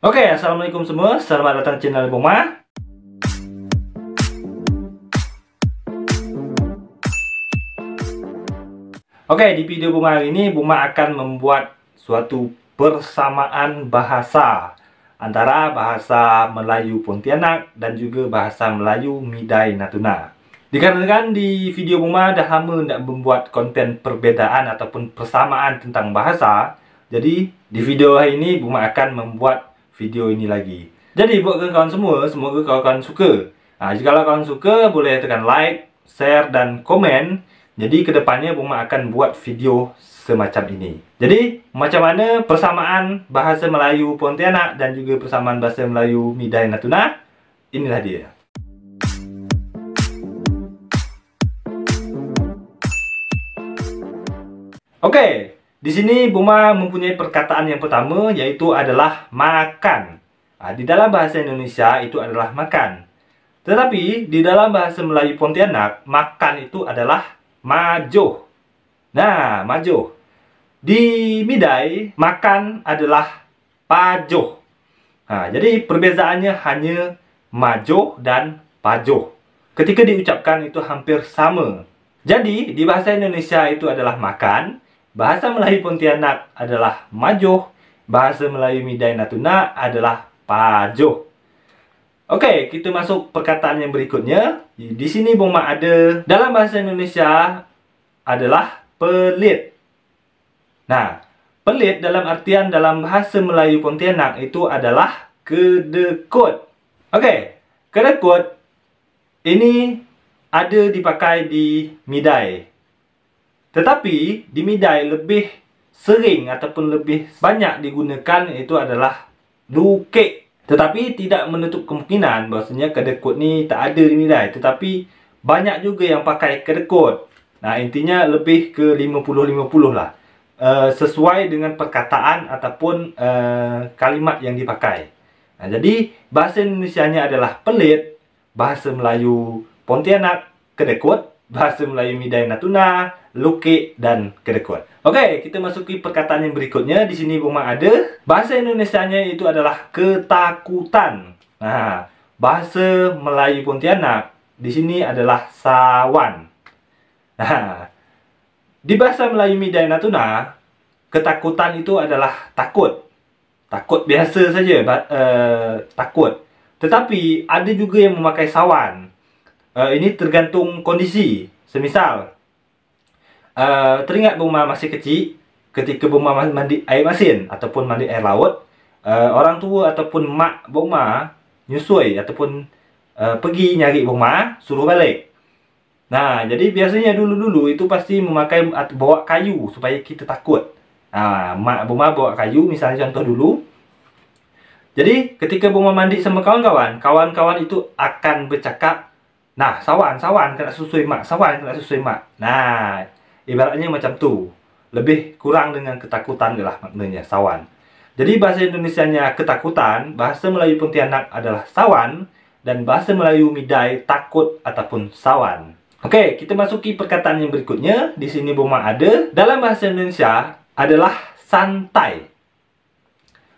Oke, assalamualaikum semua. Selamat datang di channel Boma. Oke, di video Boma hari ini, Boma akan membuat suatu persamaan bahasa antara bahasa Melayu Pontianak dan juga bahasa Melayu Midai Natuna. Dikarenakan di video Boma dah lama tidak membuat konten perbezaan ataupun persamaan tentang bahasa, jadi di video hari ini Boma akan membuat video ini lagi. Jadi buat kawan-kawan semua, semoga kawan-kawan suka. Jika kawan suka, boleh tekan like, share dan komen. Jadi kedepannya Boma akan buat video semacam ini. Jadi macam mana persamaan bahasa Melayu Pontianak dan juga persamaan bahasa Melayu Midai Natuna? Inilah dia. Oke. Di sini Boma mempunyai perkataan yang pertama, yaitu adalah makan. Di dalam bahasa Indonesia itu adalah makan. Tetapi di dalam bahasa Melayu Pontianak, makan itu adalah majoh. Nah, majoh. Di Midai, makan adalah pajoh. Jadi perbezaannya hanya majoh dan pajoh. Ketika diucapkan itu hampir sama. Jadi di bahasa Indonesia itu adalah makan. Bahasa Melayu Pontianak adalah majoh, bahasa Melayu Midai Natuna adalah pajoh. Oke, kita masuk perkataan yang berikutnya. Di sini Boma ada dalam bahasa Indonesia adalah pelit. Nah, pelit dalam artian dalam bahasa Melayu Pontianak itu adalah kedekut. Oke, kedekut ini ada dipakai di Midai. Tetapi di Midai lebih sering ataupun lebih banyak digunakan itu adalah lukik. Tetapi tidak menutup kemungkinan bahasanya kedekut ni tak ada di Midai. Tetapi banyak juga yang pakai kedekut. Nah, intinya lebih ke 50-50 lah. Sesuai dengan perkataan ataupun kalimat yang dipakai. Jadi bahasa Indonesianya adalah pelit, bahasa Melayu Pontianak kedekut, bahasa Melayu Midai Natuna lukik dan kedekut. Oke, kita masuki perkataan yang berikutnya. Di sini Boma ada bahasa Indonesianya itu adalah ketakutan. Nah, bahasa Melayu Pontianak di sini adalah sawan. Nah, di bahasa Melayu Midai Natuna, ketakutan itu adalah takut. Takut biasa saja, takut. Tetapi ada juga yang memakai sawan. Ini tergantung kondisi. Semisal teringat Boma masih kecil, ketika Boma mandi air masin ataupun mandi air laut, orang tua ataupun mak Boma nyusui ataupun pergi nyari Boma, suruh balik. Nah, jadi biasanya dulu-dulu itu pasti memakai bawa kayu supaya kita takut. Mak Boma bawa kayu, misalnya contoh dulu. Jadi ketika Boma mandi sama kawan-kawan, kawan-kawan itu akan bercakap, "Nah, sawan kena susui mak, sawan kena susui mak." Nah, ibaratnya macam tu. Lebih kurang dengan ketakutan lah maknanya sawan. Jadi bahasa Indonesianya ketakutan, bahasa Melayu Pontianak adalah sawan, dan bahasa Melayu Midai takut ataupun sawan. Oke, kita masuki perkataan yang berikutnya. Di sini Boma ada dalam bahasa Indonesia adalah santai.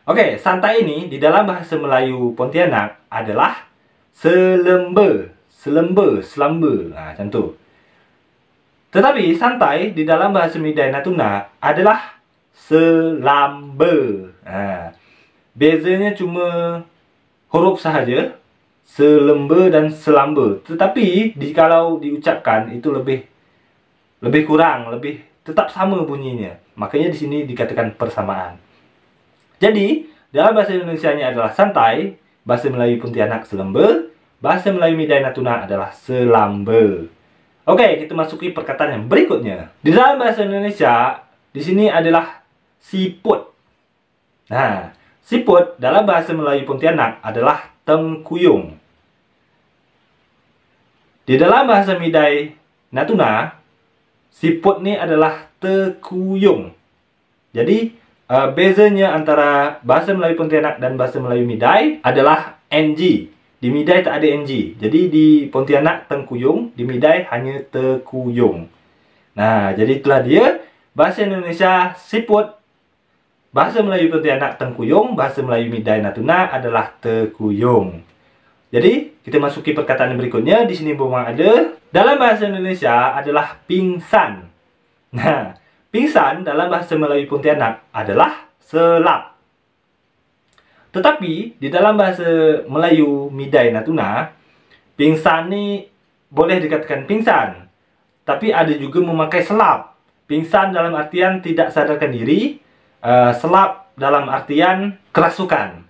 Oke, santai ini di dalam bahasa Melayu Pontianak adalah selembe. Selamba. Macam tu. Tetapi santai di dalam bahasa Midai Natuna adalah selamba. Bezanya cuma huruf sahaja, selemba dan selamba. Tetapi kalau diucapkan itu lebih kurang, lebih tetap sama bunyinya. Makanya di sini dikatakan persamaan. Jadi dalam bahasa Indonesianya adalah santai, bahasa Melayu Pontianak selamba, bahasa Melayu Midai Natuna adalah selamba. Oke, kita masuki perkataan yang berikutnya. Di dalam bahasa Indonesia, di sini adalah siput. Nah, siput dalam bahasa Melayu Pontianak adalah tengkuyung. Di dalam bahasa Midai Natuna, siput ini adalah tekuyung. Jadi, bezanya antara bahasa Melayu Pontianak dan bahasa Melayu Midai adalah NG. Di Midai tak ada NG. Jadi di Pontianak tengkuyung, di Midai hanya tekuyung. Nah, jadi itulah dia bahasa Indonesia siput, Bahasa Melayu Pontianak Tengkuyung, bahasa Melayu Midai Natuna adalah tekuyung. Jadi, kita masuki perkataan yang berikutnya. Di sini Boma ada, dalam bahasa Indonesia adalah pingsan. Nah, pingsan dalam bahasa Melayu Pontianak adalah selap. Tetapi, di dalam bahasa Melayu Midai Natuna, pingsan ini boleh dikatakan pingsan. Tapi ada juga memakai selap. Pingsan dalam artian tidak sadarkan diri, selap dalam artian kerasukan.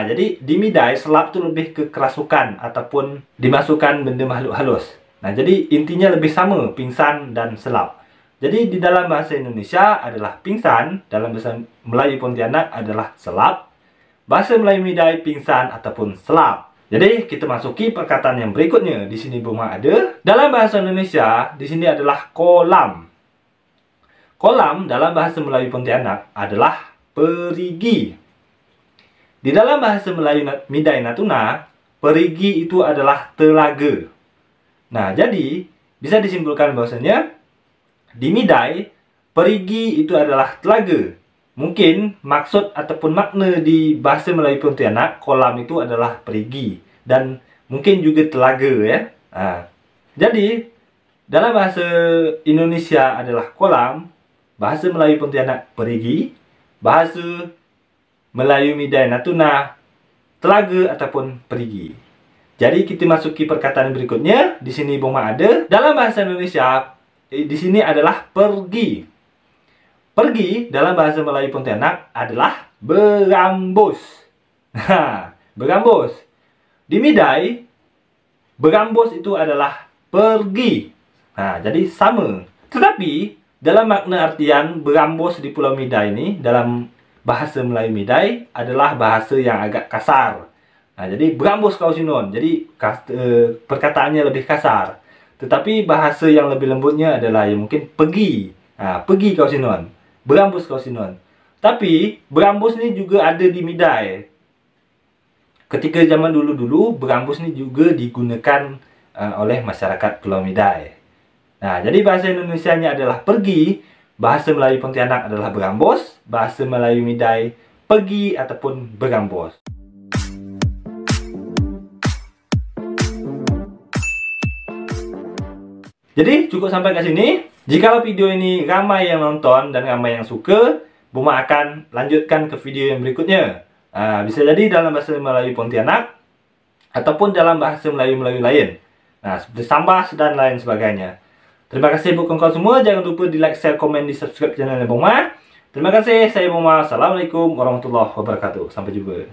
Jadi di Midai selap itu lebih ke kerasukan ataupun dimasukkan benda makhluk halus. Nah, jadi intinya lebih sama pingsan dan selap. Jadi di dalam bahasa Indonesia adalah pingsan, dalam bahasa Melayu Pontianak adalah selap, bahasa Melayu Midai pingsan ataupun selap. Jadi kita masuki perkataan yang berikutnya. Di sini Boma ada, dalam bahasa Indonesia di sini adalah kolam. Kolam dalam bahasa Melayu Pontianak adalah perigi. Di dalam bahasa Melayu Midai Natuna, perigi itu adalah telaga. Nah, jadi bisa disimpulkan bahwasanya di Midai, perigi itu adalah telaga. Mungkin maksud ataupun makna di bahasa Melayu Pontianak, kolam itu adalah perigi. Dan mungkin juga telaga ya. Jadi, dalam bahasa Indonesia adalah kolam, bahasa Melayu Pontianak perigi, bahasa Melayu Midai Natuna telaga ataupun perigi. Jadi kita masuki perkataan berikutnya. Di sini Boma ada, dalam bahasa Indonesia di sini adalah pergi. Pergi dalam bahasa Melayu Pontianak adalah berambus. Berambus. Di Midai, berambus itu adalah pergi. Jadi sama. Tetapi dalam makna artian berambus di Pulau Midai ini, dalam bahasa Melayu Midai adalah bahasa yang agak kasar. Jadi berambus kau sinon. Jadi perkataannya lebih kasar. Tetapi bahasa yang lebih lembutnya adalah yang mungkin pergi. Pergi kau sinon. Berambus kau sinon. Tapi berambus ni juga ada di Midai. Ketika zaman dulu-dulu, berambus ni juga digunakan oleh masyarakat Pulau Midai. Jadi bahasa Indonesianya adalah pergi, bahasa Melayu Pontianak adalah berambus, bahasa Melayu Midai pergi ataupun berambus. Jadi cukup sampai ke sini. Jikalau video ini ramai yang nonton dan ramai yang suka, Boma akan lanjutkan ke video yang berikutnya. Bisa jadi dalam bahasa Melayu Pontianak ataupun dalam bahasa Melayu-Melayu lain. Seperti Sambas dan lain sebagainya. Terima kasih buat kawan-kawan semua. Jangan lupa di like, share, komen, di subscribe channel Boma. Terima kasih. Saya Boma. Assalamualaikum warahmatullahi wabarakatuh. Sampai jumpa.